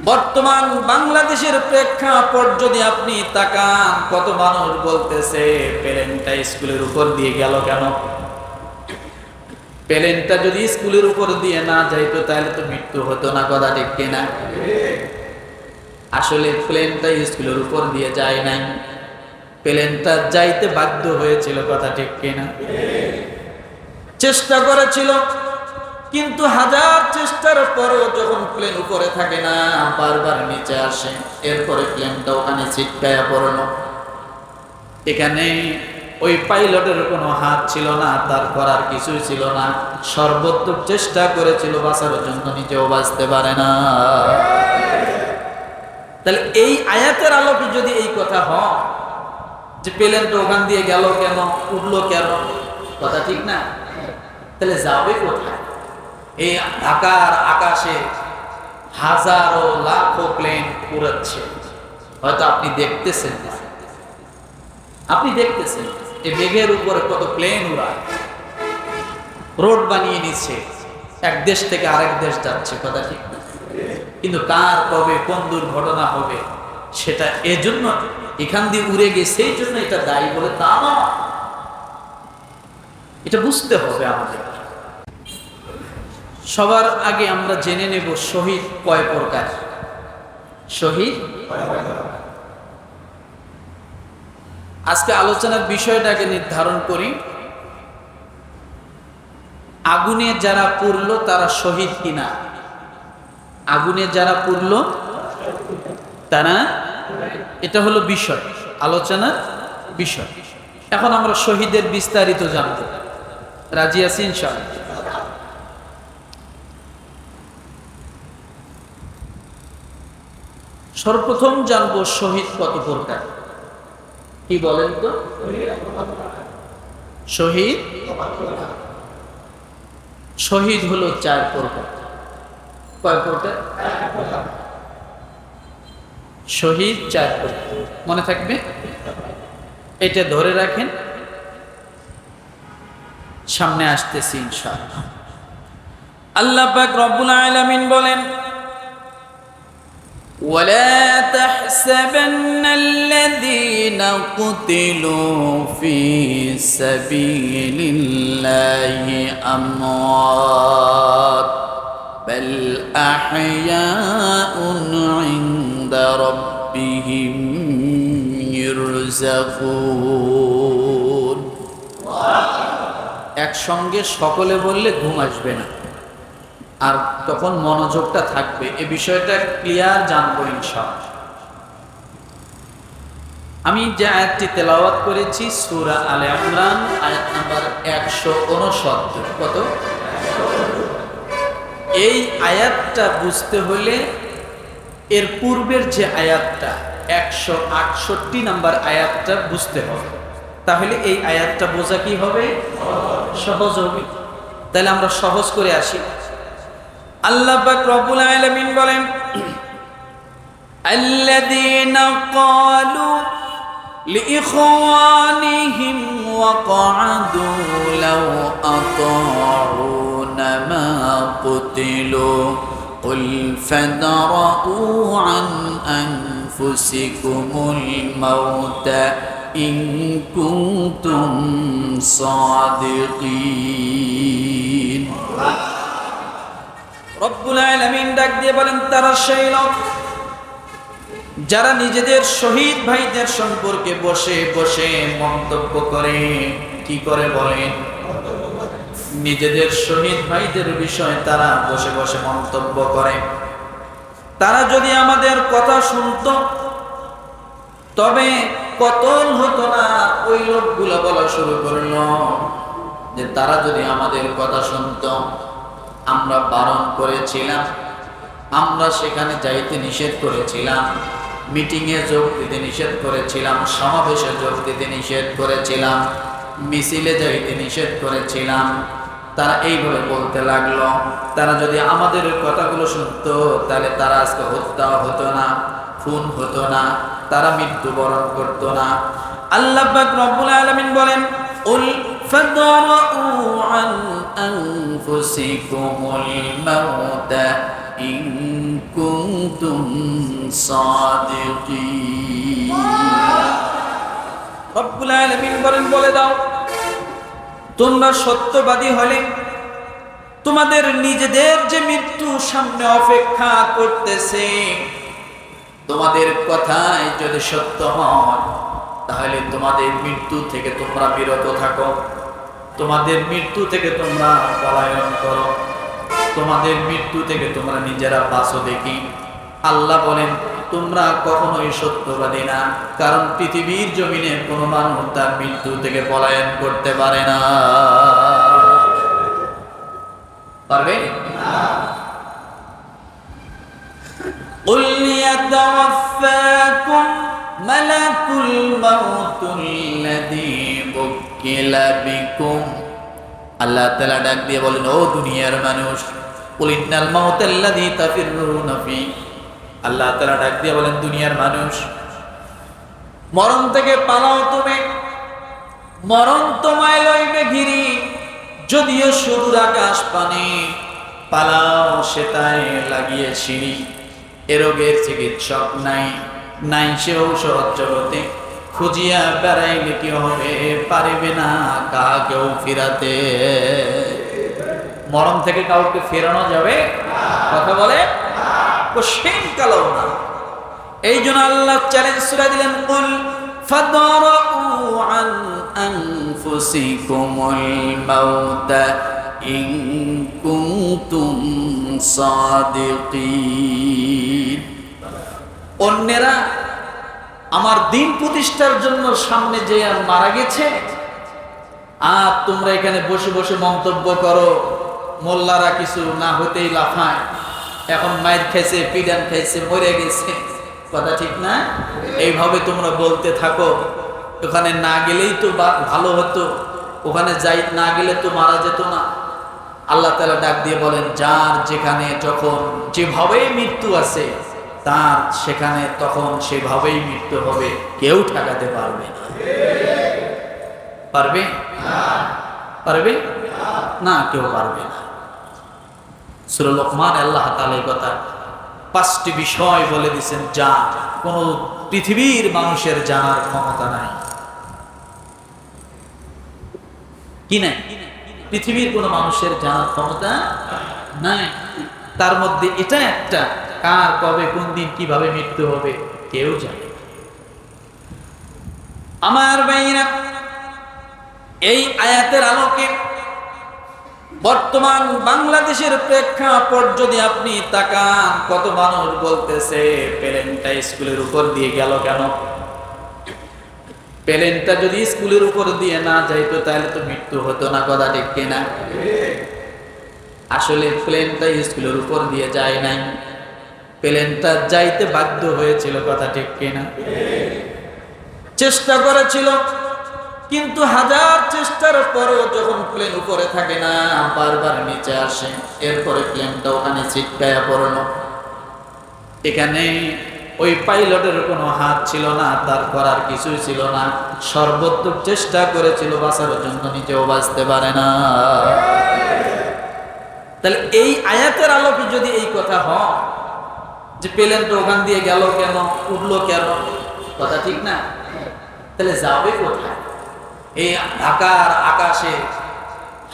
বর্তমান বাংলাদেশের প্রেক্ষাপট যদি আপনি তাকান, কত মানুষ বলতেছে প্লেনটা স্কুলের উপর দিয়ে গেল কেন? প্লেনটা যদি স্কুলের উপর দিয়ে না যাইতো তাহলে তো মৃত্যু হতো না, কথা ঠিক কিনা? আসলে প্লেনটা স্কুলের উপর দিয়ে যায় নাই, প্লেনটা যাইতে বাধ্য হয়েছিল, কথা ঠিক কিনা? চেষ্টা করেছিল, কিন্তু হাজার চেষ্টার পরও যখন প্লেন উপরে থাকে না, বারবার নিচে আসে, এরপরে প্লেনটা ওখানে ছিটকায়া পড়লো। এখানে ওই পাইলটের কোনো হাত ছিল না, তার করার কিছুই ছিল না, সর্বোত্তম চেষ্টা করেছিল বাঁচার জন্য, নিজেও বাঁচতে পারে না। তাহলে এই আয়াতের আলোকে যদি এই কথা হয় যে প্লেনটা ওখান দিয়ে গেল কেন, উঠলো কেন, কথা ঠিক না? তাহলে যাবে কোথায়? এই ঢাকার আকাশে হাজারো লাখো প্লেন উড়াচ্ছে, হয়তো আপনি দেখতেছেন না, আপনি দেখতেছেন এই মেঘের উপরে কত প্লেন উড়ায়, রোড বানিয়ে নিচ্ছে, এক দেশ থেকে আরেক দেশ যাচ্ছে, কথা ঠিক না? কিন্তু কার কবে কোন দুর্ঘটনা হবে সেটা এজন্য এখান দিয়ে উড়ে গেছে, সেই জন্য এটা দায়ী বলে তা না, এটা বুঝতে হবে আমাদের। সবার আগে আমরা জেনে নেব শহীদ কয় প্রকার। শহীদ আজকে আলোচনার বিষয়টাকে নির্ধারণ করি। আগুনে যারা পুড়লো তারা শহীদ কিনা? আগুনে যারা পুড়লো তারা, এটা হলো বিষয়, আলোচনার বিষয়। এখন আমরা শহীদের বিস্তারিত জানব, রাজি আছি ইনশাআল্লাহ? সর্বপ্রথম জানবো শহীদ কত প্রকার, কি বলেন তো? শহীদ শহীদ হলো 4 প্রকার। কয় প্রকার? শহীদ 4 প্রকার, মনে থাকবে, এটা ধরে রাখেন, সামনে আসতেছি ইনশাআল্লাহ। আল্লাহ পাক রব্বুল আলামিন বলেন, ولا تحسبن الذين قتلوا في سبيل الله أموات بل أحياء عند ربهم يرزقون। একসঙ্গে সকলে বললে ঘুম আসবে না, আর তখন মনোযোগটা থাকবে, এই বিষয়টা ক্লিয়ার জানবো ইনশাআল্লাহ। আমি যে আয়াতটি তেলাওয়াত করেছি সূরা আলে ইমরান আয়াত নাম্বার 169। কত? এই আয়াতটা বুঝতে হলে এর পূর্বের যে আয়াতটা 168 নাম্বার আয়াতটা বুঝতে হবে, তাহলে এই আয়াতটা বোঝা কি হবে? সহজ হবে। তাহলে আমরা সহজ করে আসি। আল্লাহ পাক রব্বুল আলামিন বলেন, আল্লাযীনা ক্বালু লিইখওয়ানিহিম ওয়া ক্বাদু লাও আতাউনা মা কুতিলু কুল ফাদরাউ আন আনফুসিকুমুল মাউতা ইন কুনতুম সাদিকিন। রব্বুল আলামিন ডাক দিয়ে বলেন, তারা সেই লোক যারা নিজেদের শহীদ ভাইদের সম্পর্কে বসে বসে মন্তব্য করে। কি করে বলেন? নিজেদের শহীদ ভাইদের বিষয়ে তারা বসে বসে মন্তব্য করে। তারা যদি আমাদের কথা শুনতো তবে কতল হতো না। ওই লোকগুলো বলা শুরু করলো যে তারা যদি আমাদের কথা শুনতো, আমরা বারণ করেছিলাম, আমরা সেখানে যাইতে নিষেধ করেছিলাম, মিটিংয়ে যোগ দিতে নিষেধ করেছিলাম, সমাবেশে যোগ দিতে নিষেধ করেছিলাম, মিছিলে যাইতে নিষেধ করেছিলাম। তারা এইভাবে বলতে লাগলো। তারা যদি আমাদের কথাগুলো শুনতো তাহলে তারা আজকে হত্যা হতো না, খুন হতো না, তারা মৃত্যুবরণ করতো না। আল্লাহ পাক রব্বুল আলামিন বলেন, উল ফাদরাউ আন আনফুসিকুমুল মাউতা ইন কুনতুম কুনতুম সাদিকিন। রব্বুল আলামিন বলেন, বলে দাও তোমরা সত্যবাদী হলে তোমাদের নিজেদের যে মৃত্যু সামনে অপেক্ষা করতেছে, তোমাদের কথায় যদি সত্য হয় তাহলে তোমাদের মৃত্যু থেকে তোমরা বিরত থাকো, তোমাদের মৃত্যু থেকে তোমরা পলায়ন করো, তোমাদের মৃত্যু থেকে তোমরা নিজেরা বাঁচো দেখি। আল্লাহ বলেন তোমরা কখনোই সত্যবাদী না, কারণ পৃথিবীর জমিনে কোনো মানুষ তার মৃত্যু থেকে পলায়ন করতে পারে না। পারবে? قُلْ يَتَوَفَّاكُمْ مَلَكُ الْمَوْتِ الَّذِي وُكِّلَ بِكُمْ। আল্লাহ তাআলা ডাক দিয়ে বলেন, ও দুনিয়ার মানুষ, কুল ইন্নাল মাউতাল্লাযী তাফিররুনা ফি। আল্লাহ তাআলা ডাক দিয়ে বলেন, দুনিয়ার মানুষ, মরণ থেকে পালাও তুমি, মরণ তোমায় লইবে ঘিরি, যদিও শুরুর আকাশ পানে, পালাও সেটায় লাগিয়ে সিঁড়ি। এ রোগের চিকিৎসক নাই, নাই সে ঔষধ জগতে, খুঁজিয়া বেড়াইলে কি হবে, পারিবে না কাকেও ফিরাতে। মরণ থেকে কাউকে ফেরানো যাবে? কথা বলে কোশ্চেন কালো না। এই জন্য আল্লাহ চ্যালেঞ্জ সূরা দিলেন, কুল ফাদরাউ আন আনফুসিকুমুল মাউতা ইন কুনতুম সাদিকিন। অন্যেরা আমার দিন প্রতিষ্ঠার জন্য সামনে যে আর মারা গেছে, আর তোমরা এখানে বসে বসে মন্তব্য করো মোল্লারা কিছু না হতেই লাফায়, এখন মায়ের খাইছে, পিডান খাইছে, মরে গেছে, কথা ঠিক না? এইভাবে তোমরা বলতে থাকো, ওখানে না গেলেই তো ভালো হতো, ওখানে যাই না গেলে তো মারা যেত না। আল্লাহ তাআলা ডাক দিয়ে বলেন, যার যেখানে যখন যেভাবে মৃত্যু আছে তার সেখানে তখন সেভাবেই মৃত্যু হবে, কেউ ঠেকাতে পারবে না। পারবে? পারবে না, কেউ পারবে না। সূরা লোকমান আল্লাহ তাআলা এই কথা 5টি বিষয় বলে দিয়েছেন যা কোন পৃথিবীর মানুষের জানার ক্ষমতা নাই। কি নাই? পৃথিবীর কোন মানুষের জানার ক্ষমতা নাই। তার মধ্যে এটা একটা, কার কবে কোন দিন কিভাবে মৃত্যু হবে কেউ জানে না। আমার ভাইরা, এই আয়াতের আলোকে বর্তমান বাংলাদেশের প্রেক্ষাপট যদি আপনি তাকান, কত মানুষ বলতেছে প্লেনটা স্কুলের উপর দিয়ে গেল কেন? প্লেনটা যদি স্কুলের উপর দিয়ে না যাইতো তাহলে তো মৃত্যু হতো না, কথা ঠিক কিনা? আসলে প্লেনটা স্কুলের উপর দিয়ে যায় নাই, প্লেনটা যাইতে বাধ্য হয়েছিল, কথা ঠিক কিনা? চেষ্টা করেছিল, কিন্তু হাজার চেষ্টার পরও যখন প্লেন উপরে থাকে না, বারবার নিচে আসে, এরপরে প্লেনটা ওখানে ছিটকায়া পড়লো। এখানে ওই পাইলটের কোনো হাত ছিল না, তার করার কিছুই ছিল না, সর্বোত্তম চেষ্টা করেছিল বাঁচার জন্য, নিজেও বাঁচতে পারে না। তাহলে এই আয়াতের আলোকে যদি এই কথা হয় যে প্লেনটা ওখান দিয়ে গেল কেন, উঠলো কেন, কথা ঠিক না? তাহলে যাবে কোথায়? এই ঢাকার আকাশে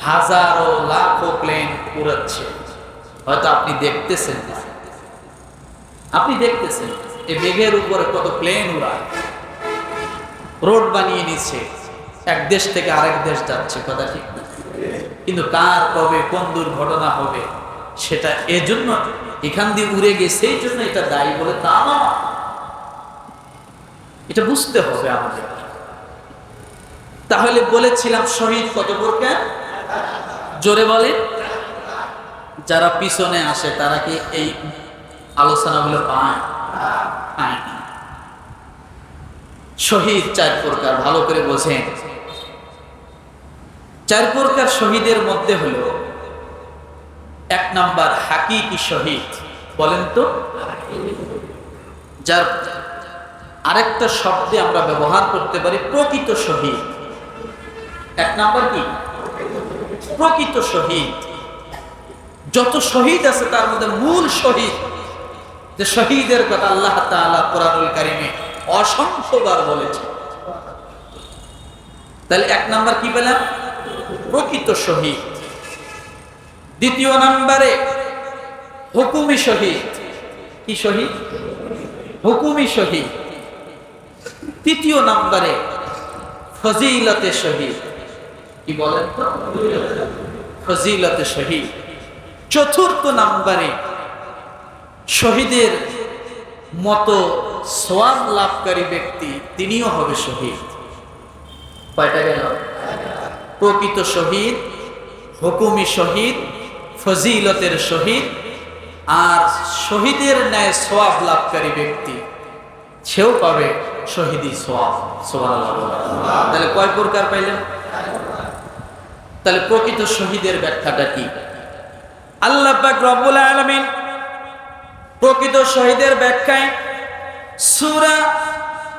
হাজারো লাখো প্লেন উড়াচ্ছে, হয়তো আপনি দেখতেছেন না, আপনি দেখতেছেন এই মেঘের উপরে কত প্লেন উড়ায়, রোড বানিয়ে নিচ্ছে, এক দেশ থেকে আরেক দেশ যাচ্ছে, কথা ঠিক না? কিন্তু কার কবে কোন দুর্ঘটনা হবে সেটা এজন্য এখান দিয়ে উড়ে গেছে, এই জন্য এটা দায়ী বলে তা না, এটা বুঝতে হবে আমাদের। তাহলে বলেছিলাম শহীদ কত প্রকার, জোরে বলে। যারা পিছনে আসে তারা কি এই আলোচনাগুলো পায়? শহীদ 4 প্রকার, ভালো করে বোঝেন। 4 প্রকার শহীদের মধ্যে হলো 1 নাম্বার হাকিকি শহীদ। বলেন তো, যার আরেকটা শব্দে আমরা ব্যবহার করতে পারি প্রকৃত শহীদ। 1 নাম্বার কি? প্রকৃত শহীদ। যত শহীদ আছে তার মধ্যে মূল শহীদ যে শহীদের কথা আল্লাহ তাআলা কোরআনুল কারীমে অসংখ্যবার বলেছেন। তাহলে এক নাম্বার কি পেলাম? প্রকৃত শহীদ। দ্বিতীয় নম্বরে হুকুমি শহীদ। কি শহীদ? হুকুমি শহীদ। তৃতীয় নম্বরে ফজিলতে শহীদ। কি বলেন তো? ফজিলতে শহীদ। চতুর্থ নম্বরে শহীদের মতো সওয়াব লাভকারী ব্যক্তি তিনিও হবে শহীদ। কয়টা গেল? প্রকৃত শহীদ, হুকুমি শহীদ, ফজিলতের শহীদ, আর শহীদের ন্যায় সওয়াব লাভকারী ব্যক্তি সেও পাবে শহীদি সওয়াব। সুবহানাল্লাহ। তাহলে কয় প্রকার পাইলেন? তাহলে প্রকৃত শহীদের ব্যাখ্যাটা কি? আল্লাহ পাক রব্বুল আলামিন প্রকৃত শহীদের ব্যাখ্যায় সূরা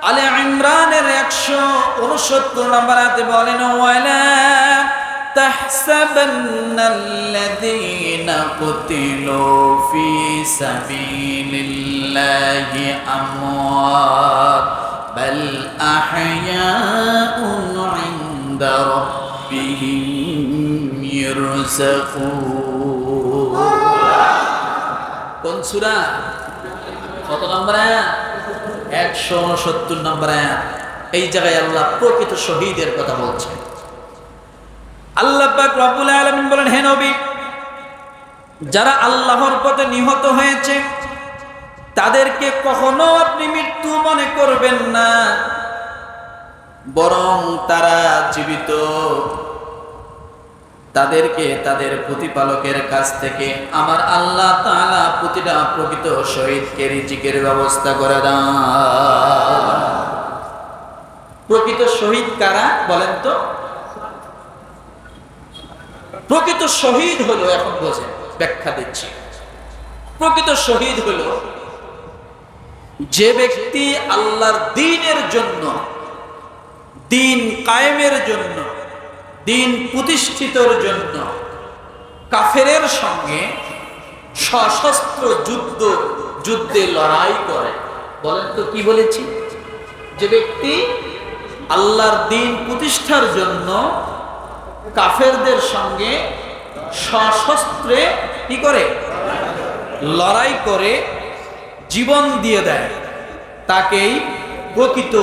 আলে ইমরানের 169 নম্বর আয়াতে বলেন, ওয়ালা তাহসাবান্নাল্লাযীনা কুতিলু ফি সাবিলিল্লাহি আমওয়াত বাল আহইয়াউন ইনদা রাব্বিহিম ইরযাকুন। কোন সূরা? কত নম্বর আয়াত? 169 নম্বর আয়াত। এই জায়গায় আল্লাহ প্রকৃত শহীদের কথা বলছেন। আল্লাহ পাক রব্বুল আলামিন বলেন, হে নবী, যারা আল্লাহর পথে নিহত হয়েছে তাদেরকে কখনো আপনি মৃত্যু মনে করবেন না, বরং তারা জীবিত। তাদেরকে তাদের প্রতিপালকের কাছ থেকে আমার আল্লাহ তাআলা প্রতিটা প্রকৃত শহীদকে রিজিকের ব্যবস্থা করে দেন। প্রকৃত শহীদ কারা বলেন তো? প্রকৃত শহীদ হলো, এখন বোঝেন, ব্যাখ্যা দিচ্ছি। প্রকৃত শহীদ হলো যে ব্যক্তি আল্লাহর দ্বীনের জন্য, দ্বীন কায়েমের জন্য, দ্বীন প্রতিষ্ঠিতর জন্য কাফেরের সঙ্গে সশস্ত্র যুদ্ধে লড়াই করে। বলেন তো কি বলেছি? যে ব্যক্তি আল্লাহর দ্বীন প্রতিষ্ঠার জন্য কাফেরদের সঙ্গে সশস্ত্রে কি করে? লড়াই করে, জীবন দিয়ে দেয়, তাকেই প্রকৃত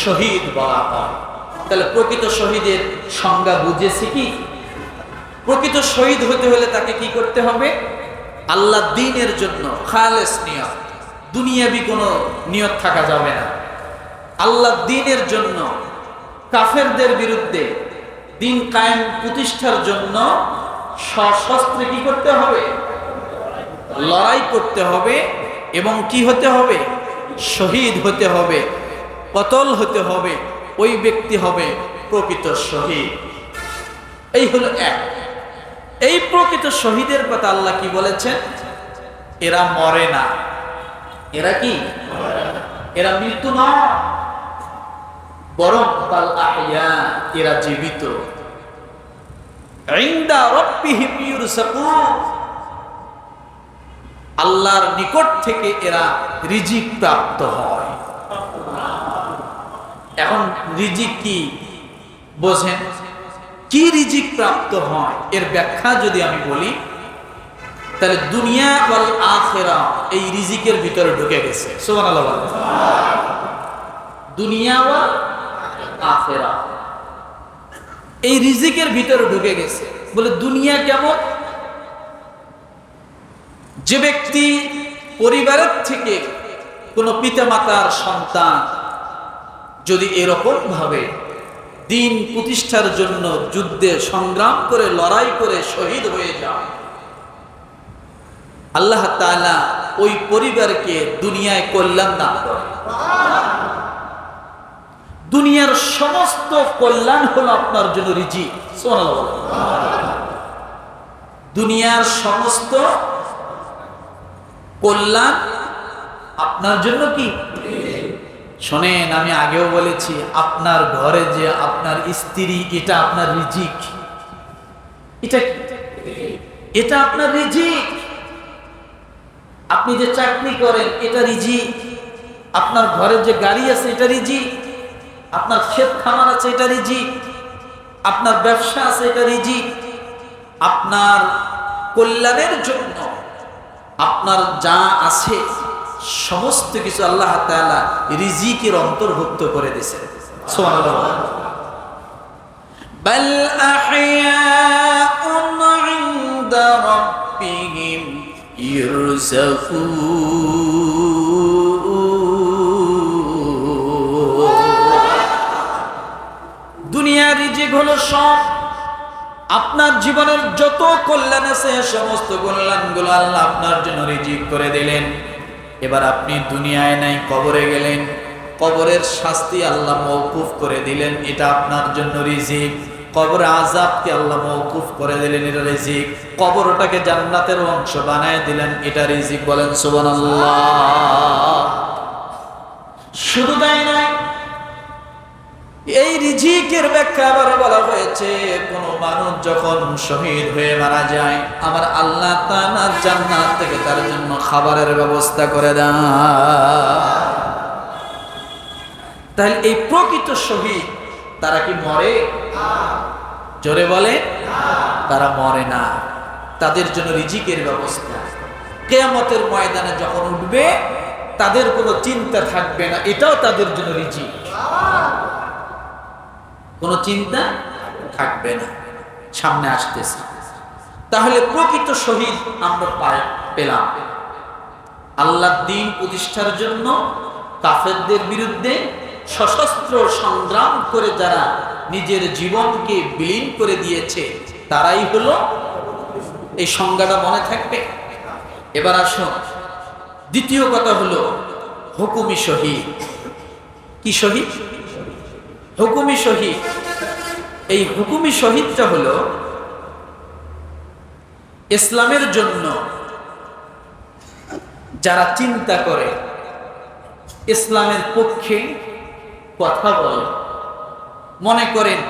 শহীদ বলা হয়। তাহলে প্রকৃত শহীদের সংজ্ঞা বুঝেছি কি? প্রকৃত শহীদ হতে হলে তাকে কি করতে হবে? আল্লাহ দ্বীনের জন্য খালেস নিয়ত, দুনিয়াবি কোনো নিয়ত থাকা যাবে না। আল্লাহ দ্বীনের জন্য কাফেরদের বিরুদ্ধে দ্বীন কায়েম প্রতিষ্ঠার জন্য সশস্ত্রে কি করতে হবে? লড়াই করতে হবে। এবং কি হতে হবে? শহীদ হতে হবে, কতল হতে হবে। ওই ব্যক্তি হবে প্রকৃত শহীদ। এই হলো এক। এই প্রকৃত শহীদের কথা আল্লাহ কি বলেছেন? এরা মরে না। এরা কি? এরা মৃত্যু নয়, বরং বাল আহইয়া, এরা জীবিত। ইনদা রাব্বিহিম ইরযাকুন, আল্লাহর নিকট থেকে এরা রিজিক প্রাপ্ত হয়। এখন রিজিক কি বোঝেন? কি রিজিক প্রাপ্ত হয় এর ব্যাখ্যা যদি আমি বলি, তাহলে দুনিয়া ওয়াল আখিরা এই রিজিকের ভিতরে ঢুকে গেছে। সুবহানাল্লাহ। দুনিয়া ওয়াল আখিরা এই রিজিকের ভিতরে ঢুকে গেছে। বলে দুনিয়া কেমন? যে ব্যক্তি পরিবারের থেকে কোনো পিতামাতার সন্তান যদি এরকম ভাবে দ্বীন প্রতিষ্ঠার জন্য যুদ্ধে সংগ্রাম করে, লড়াই করে শহীদ হয়ে যায়, আল্লাহ তাআলা ওই পরিবারকে দুনিয়ায় কল্যাণ দান করে। দুনিয়ার সমস্ত কল্যাণ হলো আপনার জন্য রিজিক। সুবহানাল্লাহ। দুনিয়ার সমস্ত কল্যাণ আপনার জন্য কি? শোনেন, আমি আগেও বলেছি, আপনার ঘরে যে আপনার স্ত্রী, এটা আপনার রিজিক। এটা আপনার রিজিক। আপনি যে চাকরি করেন এটা রিজিক, আপনার ঘরে যে গাড়ি আছে এটা রিজিক, আপনার ক্ষেত খামার আছে এটা রিজিক, আপনার ব্যবসা আছে এটা রিজিক। আপনার কল্যাণের জন্য আপনার যা আছে সমস্ত কিছু আল্লাহ তাআলা রিজিকের অন্তর্ভুক্ত করে দিয়েছেন। সুবহানাল্লাহ। বাল আহইয়াউন ইনদা রাব্বিহিম ইরযাকুন। দুনিয়ার রিজিক হলো সব। আপনার জীবনের যত কল্যাণ আছে সমস্ত কল্যাণগুলো আল্লাহ আপনার জন্য রিজিক করে দিলেন। এবার আপনি দুনিয়ায় নাই, কবরে গেলেন, কবরের শাস্তি আল্লাহ মওকুফ করে দিলেন, এটা আপনার জন্য রিজিক। কবরে আযাবকে আল্লাহ মওকুফ করে দিলেন, এটা রিজিক। কবরটাকে জান্নাতের অংশ বানায় দিলেন, এটা রিজিক। বলেন সুবহানাল্লাহ। শুধু তাই নয়, এই রিজিকের ব্যাখ্যা আবার বলা হয়েছে, কোন মানুষ যখন শহীদ হয়ে মারা যায় আমার আল্লাহ তাআলা জান্নাত থেকে তার জন্য খাবারের ব্যবস্থা করে দেন। তাহলে এই প্রকৃত শহীদ তারা কি মরে? জোরে বলে, তারা মরে না। তাদের জন্য রিজিকের ব্যবস্থা। কিয়ামতের ময়দানে যখন উঠবে তাদের কোনো চিন্তা থাকবে না, এটাও তাদের জন্য রিজিক। কোনো চিন্তা থাকবে না, সামনে আসতেছে। তাহলে প্রকৃত শহীদ আমরা পেলাম আল্লাহর দ্বীন প্রতিষ্ঠার জন্য কাফেরদের বিরুদ্ধে সশস্ত্র সংগ্রাম করে যারা নিজের জীবনকে বিলীন করে দিয়েছে তারাই হলো। এই সংজ্ঞাটা মনে থাকবে। এবার আসুন, দ্বিতীয় কথা হলো হুকুমি শহীদ। কি শহীদ? হুকুমি শহীদ। এই হুকুমি শহীদটা হলো ইসলামের জন্য যারা চিন্তা করে, ইসলামের পক্ষে কথা বলে। মনে করেন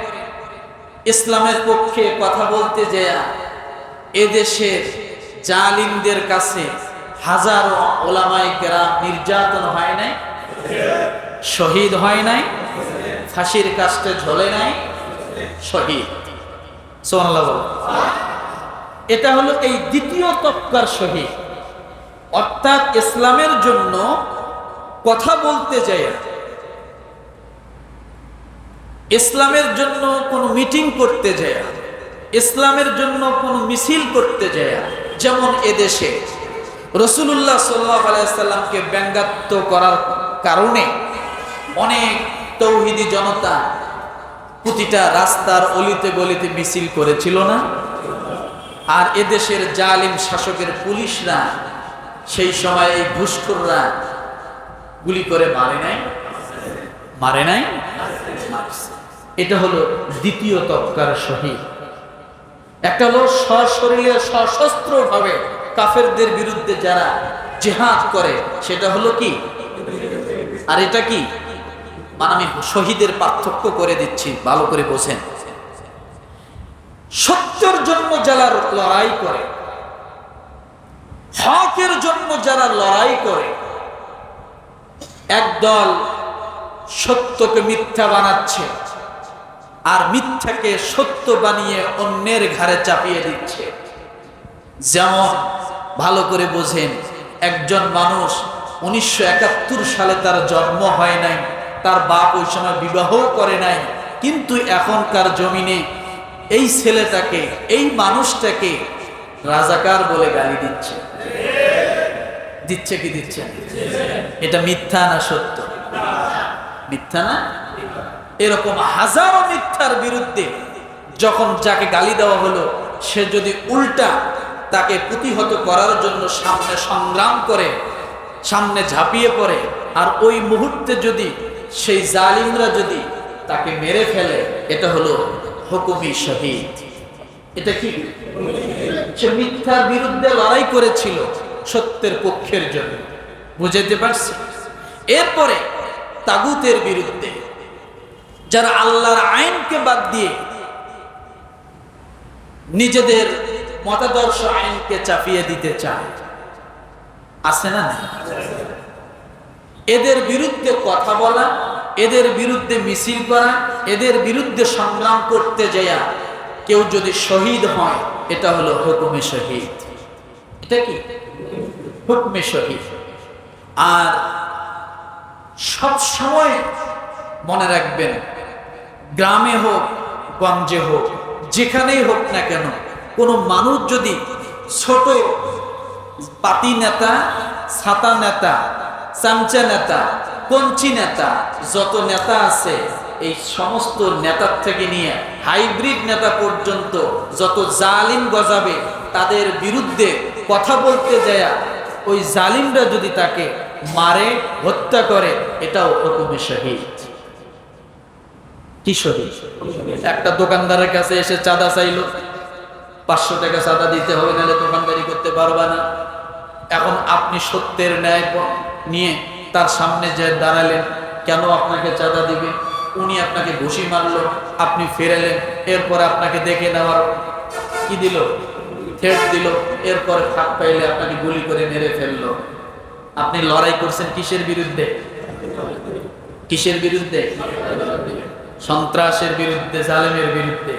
ইসলামের পক্ষে কথা বলতে যায় এদেশের জালিমদের কাছে হাজারো ওলামায়ে কেরাম নির্যাতন হয় নাই, শহীদ হয় নাই, ফাঁসির কাস্টে ঝোলে নাই, শহীদ। সুবহানাল্লাহ। এটা হলো এই দ্বিতীয় তবকার শহীদ। অর্থাৎ ইসলামের জন্য কথা বলতে যায়, ইসলামের জন্য কোন মিটিং করতে যায়, ইসলামের জন্য কোন মিছিল করতে যায়। যেমন এদেশে রাসূলুল্লাহ সাল্লাল্লাহু আলাইহি সাল্লামকে ব্যঙ্গাত্ম করার কারণে অনেক তৌহিদি জনতা প্রতিটা রাস্তার অলিতে গলিতে মিছিল করেছিল না? আর এদেশের জালিম শাসকের পুলিশরা সেই সময় এই ঘুষখোররা গুলি করে মারে নাই? মারে নাই? এটা হলো দ্বিতীয় তবকার শহীদ। একটা হলো সশরীরে সশস্ত্র ভাবে কাফেরদের বিরুদ্ধে যারা জিহাদ করে, সেটা হলো কি? আর এটা কি? মানে আমি শহীদের পার্থক্য করে দিচ্ছি, ভালো করে বোঝেন। সত্যের জন্য যারা লড়াই করে, হকের জন্য যারা লড়াই করে, একদল সত্যকে মিথ্যা বানাচ্ছে আর মিথ্যাকে সত্য বানিয়ে অন্যের ঘাড়ে চাপিয়ে দিচ্ছে। যেমন ভালো করে বোঝেন, একজন মানুষ 1971 সালে তার জন্ম হয় নাই, তার বাপ ওই সময় বিবাহ করে নাই, কিন্তু এখনকার জমিনে এই ছেলেটাকে, এই মানুষটাকে রাজাকার বলে গালি দিচ্ছে। দিচ্ছে কি দিচ্ছে? এটা মিথ্যা না সত্য? মিথ্যা না? এরকম হাজারো মিথ্যার বিরুদ্ধে যখন যাকে গালি দেওয়া হলো, সে যদি উল্টা তাকে প্রতিহত করার জন্য সামনে সংগ্রাম করে, সামনে ঝাঁপিয়ে পড়ে, আর ওই মুহূর্তে যদি সেই জালিমরা যদি তাকে মেরে ফেলে, এটা হলো হুকুমি শহীদ। এটা কি? সে মিথ্যার বিরুদ্ধে লড়াই করেছিল সত্যের পক্ষের জন্য। বুঝাইতে পারছি? এরপরে তাগুতের বিরুদ্ধে যারা আল্লাহর আইনকে বাদ দিয়ে নিজেদের মতাদর্শ আইনকে চাপিয়ে দিতে চায়, আছে না? এদের বিরুদ্ধে কথা বলা, এদের বিরুদ্ধে মিছিল করা, এদের বিরুদ্ধে সংগ্রাম করতে যায়া কেউ যদি শহীদ হয়, এটা হলো হুকুমে শহীদ। এটা কি? হুকুমে শহীদ। আর সব সময় মনে রাখবেন, গ্রামে হোক গঞ্জে হোক যেখানেই হোক না কেন, কোনো মানুষ যদি ছোট পাতি নেতা, ছাতা নেতা, চামচা নেতা, কঞ্চি নেতা, যত নেতা আছে এই সমস্ত নেতার থেকে নিয়ে হাইব্রিড নেতা পর্যন্ত যত জালিম গজাবে, তাদের বিরুদ্ধে কথা বলতে যায় ওই জালিমরা যদি তাকে মারে, হত্যা করে, এটাও হুকুমে শহীদ। কি শহীদ? একটা দোকানদারের কাছে এসে চাঁদা চাইলো, 500 টাকা চাঁদা দিতে হবে, নাহলে দোকানদারি করতে পারবা না। এখন আপনি সত্যের ন্যায় নিয়ে তার সামনে যে দাঁড়ালেন, কেন আপনাকে চাঁদা দিবে? উনি আপনাকে ঘুষি মারলো, আপনি ফেরালেন, এরপরে আপনাকে দেখে নেওয়ার কি দিল? থ্রেট দিল, এরপরে ফাঁক পাইলে আপনাকে গুলি করে মেরে ফেললো। আপনি লড়াই করছেন কিসের বিরুদ্ধে? কিসের বিরুদ্ধে? সন্ত্রাসের বিরুদ্ধে, জালেমের বিরুদ্ধে,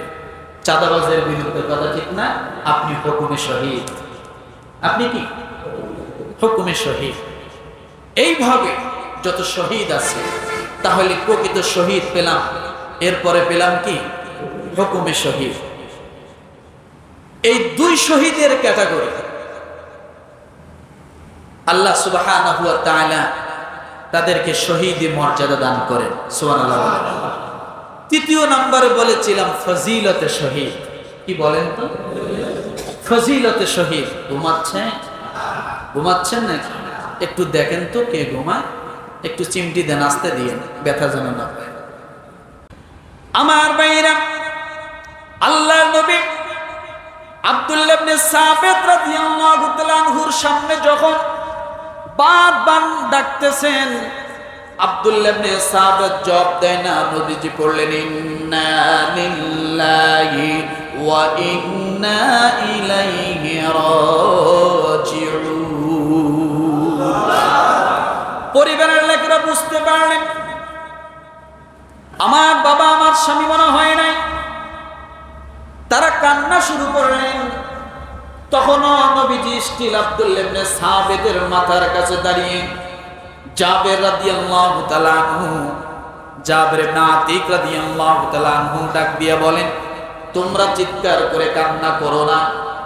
চাঁদাবাজের বিরুদ্ধে। কথা ঠিক না? আপনি হুকুমে শহীদ। আপনি কি? হুকুমে শহীদ। এইভাবে যত শহীদ আছে, তাহলে প্রকৃত শহীদ পেলাম, এরপরে পেলাম কি? হুকুমে শহীদ। এই দুই শহীদের ক্যাটাগরি আল্লাহ সুবহানাহু ওয়া তাআলা তাদেরকে শহীদ মর্যাদা দান করেন। সুবহানাল্লাহ। তৃতীয় নম্বরে বলেছিলাম ফজিলতে শহীদ। কি বলেন তো? ফজিলতে শহীদ। ঘুমাচ্ছেন নাকি? একটু দেখেন তো কে ঘুমায়, একটু চিমটি দেন, আসতে দিয়ে, ব্যথা যেন না পায়। আমার ভাইরা, আল্লাহর নবী আব্দুল্লাহ ইবনে সাবিত রাদিয়াল্লাহু তাআলা আনহুর সামনে যখন বারবার ডাকতেছেন, আব্দুল্লাহ ইবনে সাবিত জবাব দেয় না। নবীজি পড়লেন ইন্না লিল্লাহি ওয়া ইন্না ইলাইহি রাজিউন। পরিবারের লোকেরা বুঝতে পারলেন আমার বাবা, আমার স্বামী মনে হয় নাই। তারা কান্না শুরু করলেন। তখনও নবীজি স্টিল আব্দুল্লাহ ইবনে সাবিতের মাথার কাছে দাঁড়িয়ে জাবের রাদিয়াল্লাহু তাআলা আনহু, জাবের ইবনে আতিক রাদিয়াল্লাহু তাআলা আনহু ডাক দিয়া বলেন, তোমরা চিৎকার করে কান্না করো না।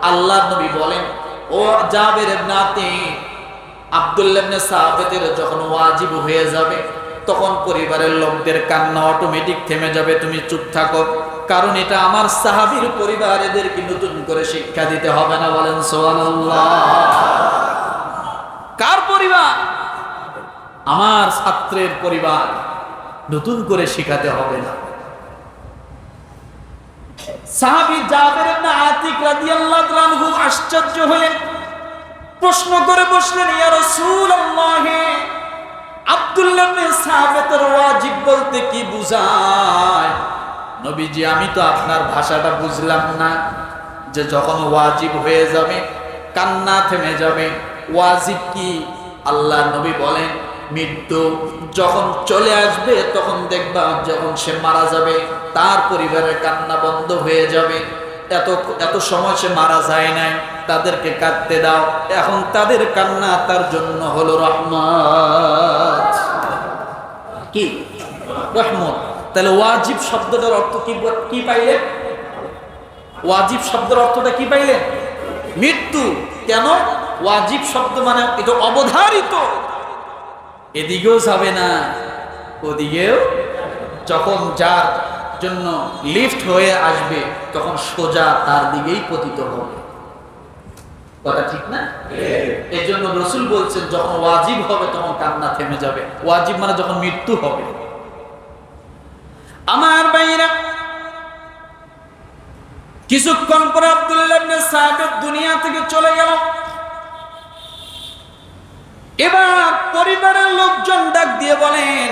আল্লাহর নবী বলেন, ও জাবের ইবনে আতিক, আব্দুল্লাহ ইবনে সাবিতের যখন ওয়াজিব হয়ে যাবে, তখন পরিবারের লোকদের কান্না অটোমেটিক থেমে যাবে, তুমি চুপ থাকো। কারণ এটা আমার সাহাবীর পরিবার, এদেরকে নতুন করে শিক্ষা দিতে হবে না। বলেন সুবহানাল্লাহ। কার পরিবার? আমার ছাত্রের পরিবার, নতুন করে শিখাতে হবে না। সাহাবী জাবের ইবনে আতিক রাদিয়াল্লাহু তাআলা আনহু আশ্চর্য হলেন, প্রশ্ন করে বসলেন, ইয়া রাসূলুল্লাহ, আব্দুল্লাহ ইবনে সাবিতের ওয়াজিব বলতে কি বুঝায়? নবীজি, আমি তো আপনার ভাষাটা বুঝলাম না, যে যখন ওয়াজিব হয়ে যাবে কান্না থেমে যাবে। ওয়াজিব কি? আল্লাহ নবী বলেন, মৃত্যু যখন চলে আসবে তখন দেখবা যখন সে মারা যাবে তার পরিবারের কান্না বন্ধ হয়ে যাবে। এত সময় সে মারা যায় নাই, তাদেরকে কাঁদতে দাও, এখন তাদের কান্না তার জন্য হলো রহমত। কি? রহমত। তাহলে ওয়াজিব শব্দটার অর্থ কি পাইলেন? ওয়াজিব শব্দের অর্থটা কি পাইলেন? মৃত্যু। কেন? ওয়াজিব শব্দ মানে এটা অবধারিত, এদিকেও যাবে না ওদিকেও। যখন যার জন্য লিফট হয়ে আসবে তখন সোজা তার দিকেই পতিত হবে। কথা ঠিক না? এই জন্য রাসূল বলছেন, যখন ওয়াজিব হবে তখন কান্না থেমে যাবে। ওয়াজিব মানে যখন মৃত্যু হবে। আমার ভাইরা, কিছুক্ষণ পর আব্দুল্লাহ ইবনে সাবিত দুনিয়া থেকে চলে গেল। এবার পরিবারের লোকজন ডাক দিয়ে বলেন,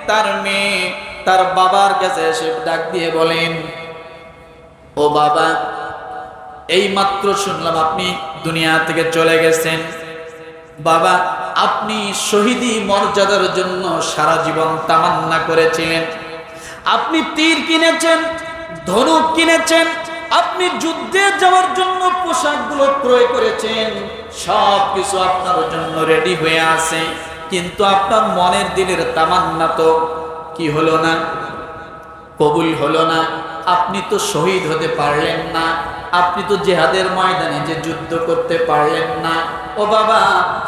তার মেয়ে তার বাবার কাছে এসে ডাক দিয়ে বলেন, ও বাবা, এই মাত্র শুনলাম আপনি দুনিয়া থেকে চলে গেছেন। বাবা আপনি শহীদি মর্যাদার জন্য সারা জীবন তামান্না করেছিলেন, আপনি তীর কিনেছেন, ধনুক কিনেছেন, আপনি যুদ্ধে যাওয়ার জন্য পোশাকগুলো ক্রয় করেছেন, সব কিছু আপনার জন্য রেডি হয়ে আছে, কিন্তু আপনার মনের দিলের তামান্না তো কি হলো না, কবুল হলো না। আপনি তো শহীদ হতে পারলেন না, আপনি তো জিহাদের ময়দানে যে যুদ্ধ করতে পারলেন না। ও বাবা,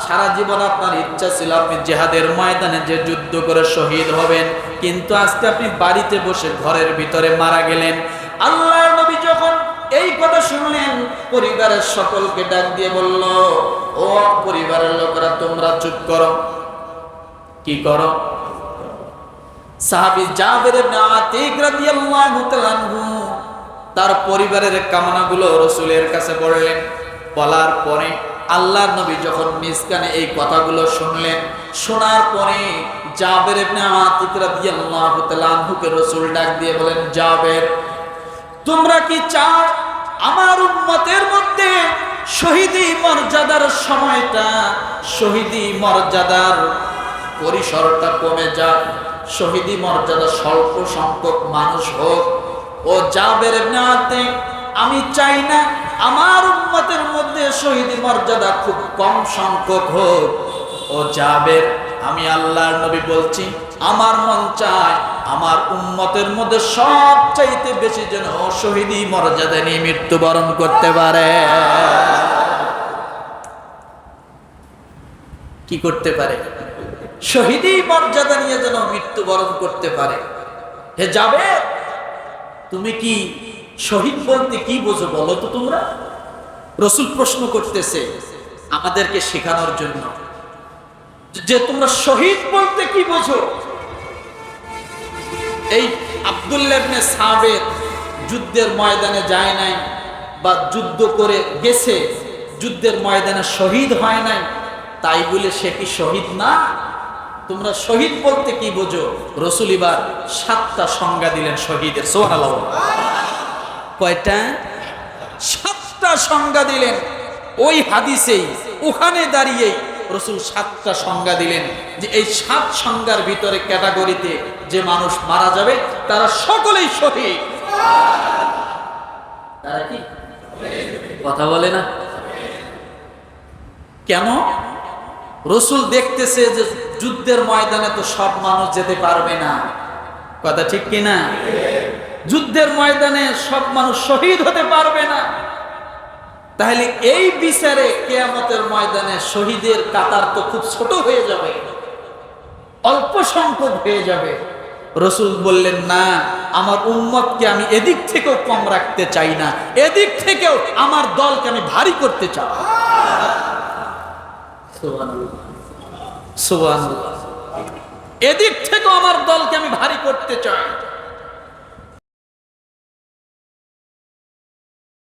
সারা জীবন আপনার ইচ্ছা ছিল আপনি জিহাদের ময়দানে যে যুদ্ধ করে শহীদ হবেন, কিন্তু আজকে আপনি বাড়িতে বসে ঘরের ভিতরে মারা গেলেন। আল্লাহর নবী যখন এই কথা শুনলেন, পরিবারের সকলকে ডাক দিয়ে বলল, ও পরিবারের লোকেরা তোমরা চুপ করো। কি করো? সাহাবী জাবের ইবনে আতিক রাদিয়াল্লাহু তাআলা আনহু তার পরিবারের কামনাগুলো রাসূলের কাছে বললেন। বলার পরে আল্লাহর নবী যখন নিজ কানে এই কথাগুলো শুনলেন, শোনার পরে জাবের ইবনে আতিক রাদিয়াল্লাহু তাআলা আনহুকে রাসূল ডাক দিয়ে বলেন, জাবের তোমরা কি চাও আমার উম্মতের মধ্যে শহীদি মর্যাদার সময়টা, শহীদি মর্যাদার পরিসরটা কমে যাক, শহীদি মর্যাদা স্বল্প সংখ্যক মানুষ হোক? ও জাবের ইবনে আতিক, আমি চাই না আমার উম্মতের মধ্যে শহীদি মর্যাদা খুব কম সংখ্যক হোক। ও জাবের, আমি আল্লাহর নবী বলছি, আমার মন চায় আমার উম্মতের মধ্যে সবচাইতে বেশি যেন শহীদি মর্যাদা নিয়ে মৃত্যুবরণ করতে পারে। কি করতে পারে? শহীদি মর্যাদা নিয়ে যেন মৃত্যুবরণ করতে পারে। হে জাবের, তুমি কি শহীদ বলতে কি বোঝো বলো তো তোমরা? রাসূল প্রশ্ন করতেছে আমাদেরকে শেখানোর জন্য যে তোমরা শহীদ বলতে কি বোঝো। এই আব্দুল্লাহ ইবনে সাবের যুদ্ধের ময়দানে যায় নাই বা যুদ্ধ করে গেছে, যুদ্ধের ময়দানে শহীদ হয় নাই, তাই বলে সে কি শহীদ না? তোমরা শহীদ বলতে কি বোঝো? রাসূল এবার 7টা সংজ্ঞা দিলেন শহীদের। সুবহানাল্লাহ। কয়টা? 7টা সংজ্ঞা দিলেন। ওই হাদিসেই ওখানে দাঁড়িয়ে রাসূল 7টা সংজ্ঞা দিলেন যে এই 7 সংজ্ঞার ভিতরে ক্যাটাগরিতে যে মানুষ মারা যাবে তারা সকলেই শহীদ। তারা কি কথা বলে না কেন? রাসূল দেখতেছে যে যুদ্ধের ময়দানে তো সব মানুষ যেতে পারবে না, কথা ঠিক কিনা? যুদ্ধের ময়দানে সব মানুষ শহীদ হতে পারবে না, তাহলে এই বিচারে কিয়ামতের ময়দানে শহীদের কাতার তো খুব ছোট হয়ে যাবে, অল্প সংখ্যক হয়ে যাবে। রাসূল বললেন, না, আমার উম্মতকে আমি এদিক থেকেও কম রাখতে চাই না, এদিক থেকেও আমার দলকে আমি ভারী করতে চাই। সুবহানাল্লাহ, সুবহানাল্লাহ। এদিক থেকেও আমার দলকে আমি ভারী করতে চাই।